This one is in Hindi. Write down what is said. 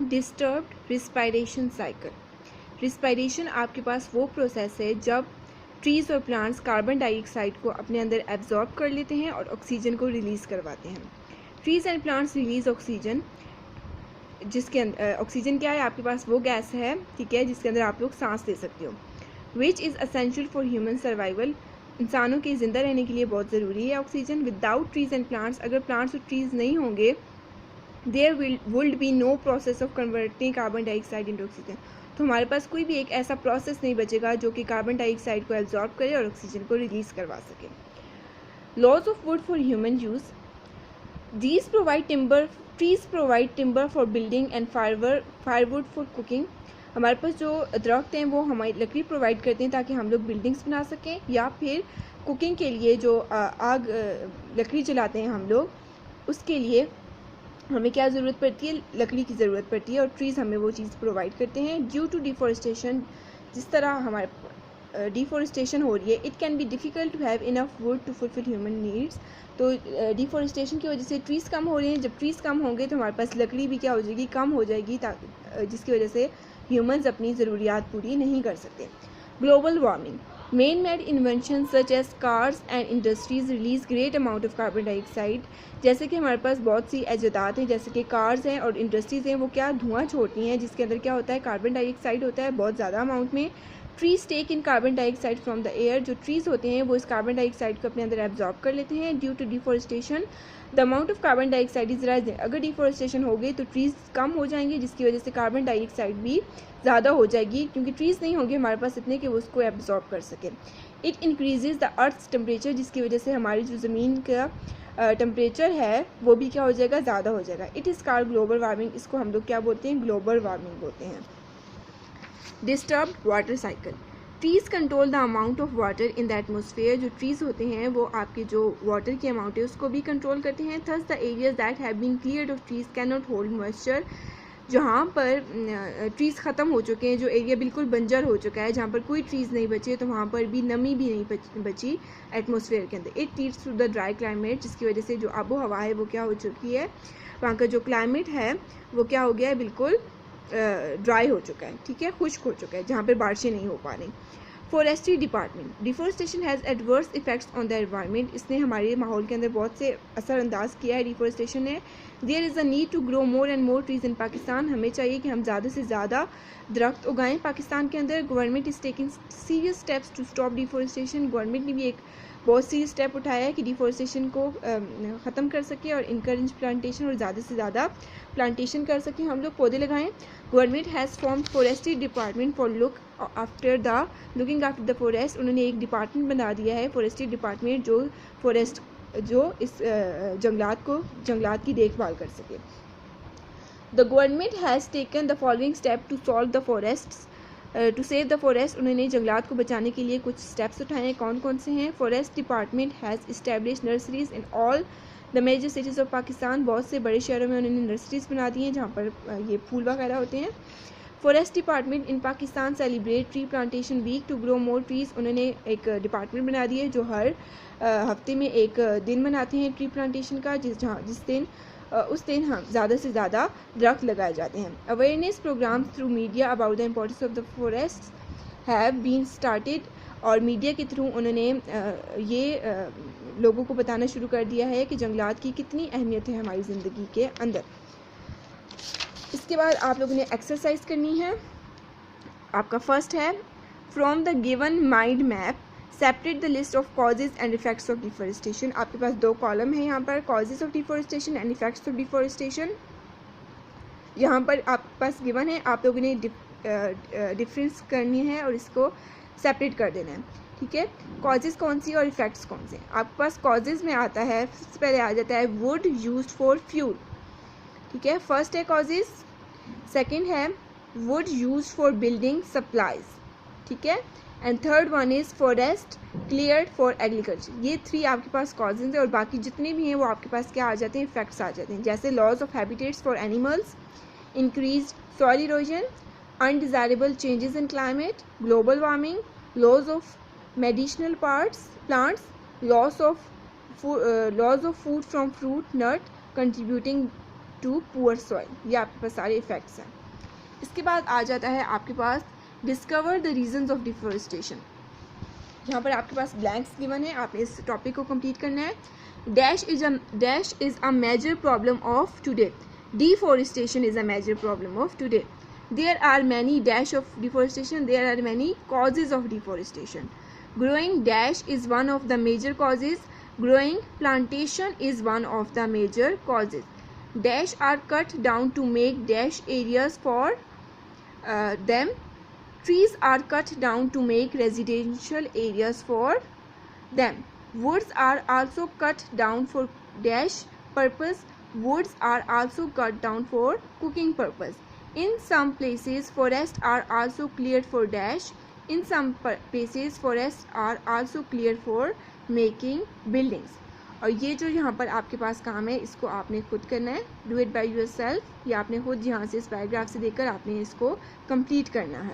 Disturbed respiration cycle. रिस्पायरेशन आपके पास वो प्रोसेस है जब ट्रीज़ और प्लांट्स कार्बन डाइऑक्साइड को अपने अंदर एब्जॉर्ब कर लेते हैं और ऑक्सीजन को रिलीज़ करवाते हैं। Trees and plants release oxygen, जिसके अंदर ऑक्सीजन क्या है, आपके पास वो गैस है, ठीक है, जिसके अंदर आप लोग सांस ले सकते हो। Which is essential for human survival, इंसानों के ज़िंदा रहने के लिए बहुत ज़रूरी है oxygen. Without trees and plants, अगर प्लांट्स और ट्रीज़ नहीं होंगे, there would be no process of converting carbon dioxide into oxygen, तो हमारे पास कोई भी एक ऐसा प्रोसेस नहीं बचेगा जो कि कार्बन डाइऑक्साइड को एब्जॉर्ब करे और ऑक्सीजन को रिलीज़ करवा सके। Logs of wood for human use, These provide timber, trees provide timber for building and firewood for cooking. हमारे पास जो दरख्त हैं वो हमारी लकड़ी प्रोवाइड करते हैं ताकि हम लोग बिल्डिंग्स बना सकें, या फिर कुकिंग के लिए जो आग लकड़ी जलाते हैं हम लोग, उसके लिए हमें क्या ज़रूरत पड़ती है, लकड़ी की ज़रूरत पड़ती है, और ट्रीज़ हमें वो चीज़ प्रोवाइड करते हैं। ड्यू टू डिफॉरेस्टेशन, जिस तरह हमारे डिफॉरेस्टेशन हो रही है, it can be difficult to have enough wood to fulfil human needs. तो डिफॉरेस्टेशन की वजह से ट्रीज़ कम हो रही हैं, जब ट्रीज़ कम होंगे तो हमारे पास लकड़ी भी क्या हो जाएगी, कम हो जाएगी, जिसकी वजह से ह्यूमंस अपनी ज़रूरियात पूरी नहीं कर सकते। Global warming, man made invention such as cars and industries release great amount of carbon dioxide. जैसे कि हमारे पास बहुत सी एजादात हैं, जैसे कि कार्स हैं और इंडस्ट्रीज़ हैं, वो क्या धुआं छोड़ती हैं, जिसके अंदर क्या होता है, कार्बन डाइऑक्साइड होता है बहुत ज़्यादा अमाउंट में। Trees take in carbon dioxide from the air, जो ट्रीज़ होते हैं वो इस कार्बन डाइऑक्साइड को अपने अंदर एब्जॉर्ब कर लेते हैं। Due to deforestation the amount of carbon dioxide is rising, अगर डिफॉरेस्टेशन हो गई तो ट्रीज़ कम हो जाएंगे, जिसकी वजह से कार्बन डाइऑक्साइड भी ज़्यादा हो जाएगी, क्योंकि ट्रीज़ नहीं होंगे हमारे पास इतने कि वो उसको एब्जॉर्ब कर सकें। It increases the earth's temperature, जिसकी वजह से हमारी जो ज़मीन का टेम्परेचर है वो भी क्या हो जाएगा, ज़्यादा हो जाएगा। It is called global warming, इसको हम लोग क्या बोलते हैं, ग्लोबल वार्मिंग बोलते हैं। Disturbed water cycle, trees control the amount of water in the atmosphere, जो ट्रीज़ होते हैं वो आपके जो वाटर की अमाउंट है उसको भी कंट्रोल करते हैं। Thus the areas that have been cleared of trees can not hold moisture, जहाँ पर ट्रीज़ ख़त्म हो चुके हैं, जो एरिया बिल्कुल बंजर हो चुका है, जहाँ पर कोई ट्रीज़ नहीं बचे, तो वहाँ पर भी नमी भी नहीं बची एटमॉस्फेयर के अंदर। It leads to the dry climate, जिसकी वजह से जो आबो हवा है वो क्या हो चुकी है, वहाँ का जो क्लाइमेट है वो क्या हो गया है, बिल्कुल ड्राई हो चुका है, ठीक है, खुश्क हो चुका है, जहाँ पर बारिशें नहीं हो पा रही। Forestry department, deforestation has adverse effects on the environment, इसने हमारे माहौल के अंदर बहुत से असरअंदाज किया है डिफॉरेस्टेशन ने। There is a need to grow more and more trees in Pakistan, हमें चाहिए कि हम ज़्यादा से ज़्यादा दरख्त उगाएं पाकिस्तान के अंदर। Government is taking serious steps to stop deforestation, government ने भी एक बहुत सीरियस स्टेप उठाया है कि डिफॉरेस्टेशन को ख़त्म कर सके और इनकरेज प्लांटेशन, और ज़्यादा से ज़्यादा प्लांटेशन कर सकें, हम लोग पौधे लगाएं। Government has formed forestry department for looking after the forest, उन्होंने एक डिपार्टमेंट बना दिया है फॉरेस्ट्री डिपार्टमेंट, जो इस जंगलात की देखभाल कर सके। The government has taken the following step to solve the forests to save the forest, उन्होंने जंगलात को बचाने के लिए कुछ स्टेप्स उठाए हैं, कौन कौन से हैं। Forest department has establish nurseries in all the major cities of Pakistan, बहुत से बड़े शहरों में उन्होंने नर्सरीज बना दी हैं जहाँ पर ये फूल वगैरह होते हैं। Forest department in Pakistan celebrate tree plantation week to grow more trees, उन्होंने एक डिपार्टमेंट बना दी है जो हर हफ्ते में एक दिन मनाते हैं ट्री प्लांटेशन का, उस दिन हम ज़्यादा से ज़्यादा दरख्त लगाए जाते हैं। Awareness programme through media about the importance of the forest have been started, और मीडिया के थ्रू उन्होंने लोगों को बताना शुरू कर दिया है कि जंगलात की कितनी अहमियत है हमारी ज़िंदगी के अंदर। इसके बाद आप लोगों ने एक्सरसाइज करनी है। आपका फर्स्ट है, from the given mind map separate the list of causes and effects of deforestation. आपके पास दो कॉलम है यहाँ पर, causes of deforestation and effects of deforestation. यहाँ पर आपके पास गिवन है, आप लोगों ने डिफरेंस करनी है और इसको सेपरेट कर देना है, ठीक है। कॉजेज़ कौन सी और इफेक्ट्स कौन से। आपके पास कॉजेज़ में आता है, सबसे पहले आ जाता है वुड यूज्ड फॉर फ्यूल, ठीक है, फर्स्ट है कॉजेज़। सेकंड है would used for building supplies, ठीक है, and third one is forest cleared for agriculture. ये थ्री आपके पास कॉजेज़ हैं, और बाकी जितने भी हैं वो आपके पास क्या आ जाते हैं, इफेक्ट्स आ जाते हैं, जैसे loss of habitats for animals, increase soil erosion, undesirable changes in climate, global warming, loss of medicinal plants, loss of food from fruit nut contributing to poor soil. ये आपके पास सारे इफेक्ट्स हैं। इसके बाद आ जाता है आपके पास discover the reasons of deforestation. यहाँ पर आपके पास ब्लैंक्स गिवन है, आपने इस टॉपिक को कंप्लीट करना है। Dash is a major problem of today. Deforestation is a major problem of today. There are many dash of deforestation. There are many causes of deforestation. Growing dash is one of the major causes. Growing plantation is one of the major causes. Dash are cut down to make dash areas for them. Trees are cut down to make residential areas for them. Woods are also cut down for dash purpose. Woods are also cut down for cooking purpose. In some places forests are also cleared for dash. In some places forests are also cleared for making buildings. और ये जो यहाँ पर आपके पास काम है इसको आपने खुद करना है, डू इट बाय योरसेल्फ। ये आपने खुद यहाँ से इस पैराग्राफ से देखकर आपने इसको कंप्लीट करना है।